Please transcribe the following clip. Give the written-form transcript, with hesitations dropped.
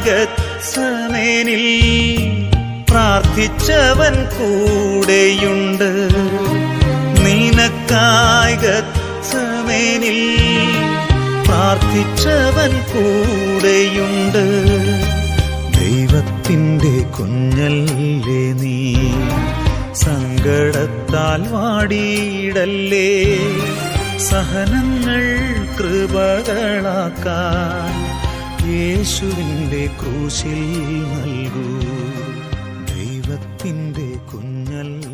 ഗത്സമേനിൽ പ്രാർത്ഥിച്ചവൻ കൂടെയുണ്ട്. നിനക്കായി ഗത്സമേനിൽ പ്രാർത്ഥിച്ചവൻ കൂടെയുണ്ട്. ദൈവത്തിൻ്റെ കുഞ്ഞല്ലേ നീ, സങ്കടത്താൽ വാടിയിടല്ലേ. സഹനങ്ങൾ കൃപകളാക്കാൻ യേശുവിൻ്റെ ക്രൂശിൽ നൽകൂ. ദൈവത്തിൻ്റെ കുഞ്ഞല്ലേ